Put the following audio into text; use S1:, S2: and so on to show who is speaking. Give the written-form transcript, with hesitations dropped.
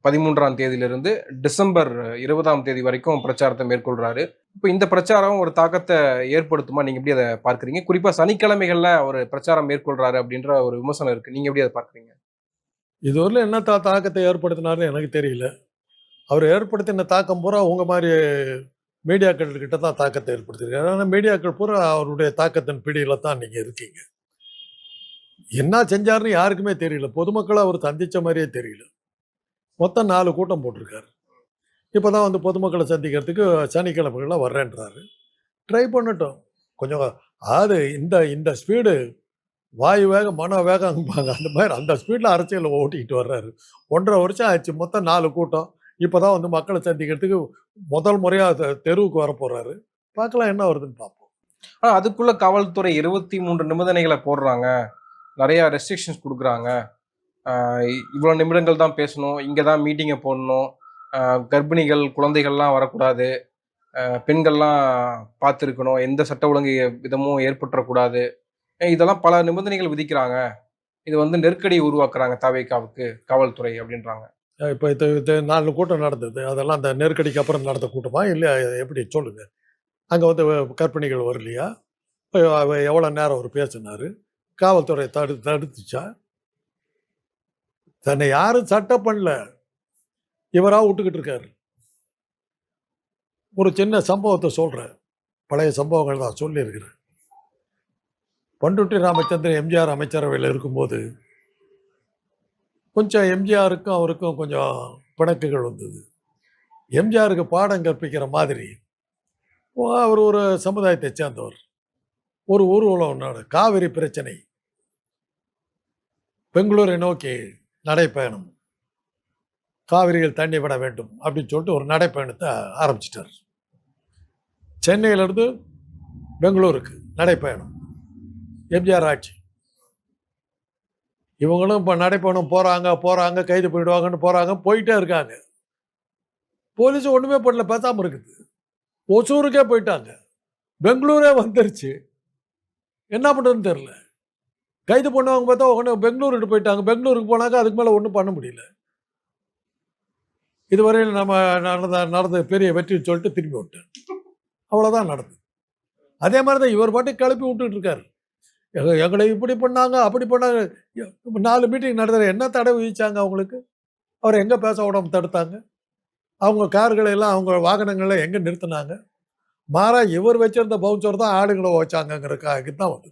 S1: 13ஆம் தேதியிலிருந்து டிசம்பர் 20ஆம் தேதி வரைக்கும் பிரச்சாரத்தை மேற்கொள்றாரு. இப்ப இந்த பிரச்சாரம் ஒரு தாக்கத்த ஏற்படுத்துமா? நீங்க எப்படி அத பார்க்கிறீங்க? குறிப்பா சனிக்கிழமைகள்ல அவரு பிரச்சாரம் மேற்கொள்றாரு அப்படின்ற ஒரு விமர்சனம் இருக்கு. நீங்க எப்படி அத பார்க்கிறீங்க?
S2: இதுவரையிலும் என்ன தாக்கத்தை ஏற்படுத்தினாருன்னு எனக்கு தெரியல. அவர் ஏற்படுத்தின தாக்கம் பூரா உங்க மாரி மீடியாக்கள் கிட்ட தான் தாக்கத்தை ஏற்படுத்தியிருக்காரு. ஆனா மீடியாக்கள் பூரா அவருடைய தாக்கத்தின் பிடியில தான் நீங்க இருக்கீங்க. என்ன செஞ்சாருன்னு யாருக்குமே தெரியல. பொதுமக்கள அவர் சந்திச்ச மாரியே தெரியல. மொத்தம் 4 கூட்டம் போட்டிருக்காரு. இப்பதான் வந்து பொதுமக்கள சந்திக்கிறதுக்கு சனிக்கிழமைகள்ல வர்றேன்றாரு. ட்ரை பண்ணட்டும். கொஞ்சம் அதாவது இந்த இந்த ஸ்பீடு வாயு வேகம், மனோ வேகம்பாங்க. அந்த மாரி அந்த ஸ்பீட்ல அரசியல ஓட்டிக்கிட்டு வர்றாரு. 1½ வருஷம் ஆச்சு. மொத்தம் 4 கூட்டம். இப்பதான் வந்து மக்கள சந்திக்கிறதுக்கு முதல் முறையா தெருவுக்கு வரப்போறாரு. பார்க்கலாம் என்ன வருதுன்னு பார்ப்போம்.
S1: ஆனா அதுக்குள்ள காவல்துறை 23 நிபந்தனைகள போடுறாங்க. நெறைய ரெஸ்ட்ரிக்ஷன்ஸ் குடுக்குறாங்க. ஆ இவ்வளோ நிமிடங்கள் தான் பேசணும். இங்க தான் மீட்டிங்க போடணும். கர்ப்பிணிகள், குழந்தைகள்லாம் வரக்கூடாது. பெண்கள்லாம் பார்த்திருக்கணும். எந்த சட்ட ஒழுங்கு விதமும் ஏற்பட்டுறக்கூடாது. இதெல்லாம் பல நிபந்தனைகள் விதிக்கிறாங்க. இது வந்து நெருக்கடி உருவாக்குறாங்க தவேகாவுக்கு காவல்துறை அப்படின்றாங்க.
S2: இப்ப இது இது 4 கூட்டம் நடந்தது. அதெல்லாம் அந்த நெருக்கடிக்கு அப்புறம் நடந்த கூட்டமா? இல்ல எப்படி சொல்லுங்க. அங்க வந்து கர்ப்பிணிகள் வரலையா? எவ்வளோ நேரம் அவரு பேசினாரு? காவல்துறை தடுத்துச்சா? தன்னை யாரும் சட்டம் பண்ணல. இவரா விட்டுக்கிட்டு இருக்காரு. ஒரு சின்ன சம்பவத்தை சொல்றேன். பழைய சம்பவங்கள் தான் சொல்லியிருக்கிறேன். பண்ருட்டி ராமச்சந்திரன் எம்ஜிஆர் அமைச்சரவையில் இருக்கும்போது கொஞ்சம் எம்ஜிஆருக்கும் அவருக்கும் கொஞ்சம் பிணக்குகள் வந்தது. எம்ஜிஆருக்கு பாடம் கற்பிக்கிற மாதிரி அவர் ஒரு சமுதாயத்தை சேர்ந்தவர். ஒரு ஊர்வலம் காவிரி பிரச்சனை, பெங்களூரை நோக்கி நடைப்பயணம், காவிரியில் தண்ணி விட வேண்டும் அப்படின்னு சொல்லிட்டு ஒரு நடைப்பயணத்தை ஆரம்பிச்சிட்டார். சென்னையிலிருந்து பெங்களூருக்கு நடைப்பயணம். எம்ஜிஆர் ஆட்சி. இவங்களும் இப்போ நடைப்பயணம் போகிறாங்க, கைது போயிடுவாங்கன்னு போகிறாங்க, போயிட்டே இருக்காங்க. போலீஸ் ஒன்றுமே பண்ணல, பேசாமல் இருக்குது. ஒசூருக்கே போயிட்டாங்க. பெங்களூரே வந்துருச்சு. என்ன பண்ணுறதுன்னு தெரில. கைது பண்ணுவாங்க பார்த்தா உடனே பெங்களூருக்கு போயிட்டாங்க. பெங்களூருக்கு போனாக்கா அதுக்கு மேலே ஒன்றும் பண்ண முடியல. இதுவரையில் நம்ம நடந்த பெரிய வெற்றின்னு சொல்லிட்டு திரும்பி விட்டேன். அவ்வளோதான் நடந்தது. அதே மாதிரி தான் இவர் பாட்டுக்கு கிளப்பி விட்டுட்டு இருக்காரு. எங்களை இப்படி பண்ணாங்க, அப்படி பண்ணாங்க. 4 மீட்டிங் நடத்துகிற என்ன தடை விதிச்சாங்க அவங்களுக்கு? அவரை எங்கே பேச விடாம தடுத்தாங்க? அவங்க கார்களை எல்லாம் அவங்க வாகனங்களை எங்கே நிறுத்தினாங்க? மாறா இவர் வச்சிருந்த பவுன்சர் தான் ஆளுங்களை வச்சாங்கங்கிறதுக்காக தான் வந்து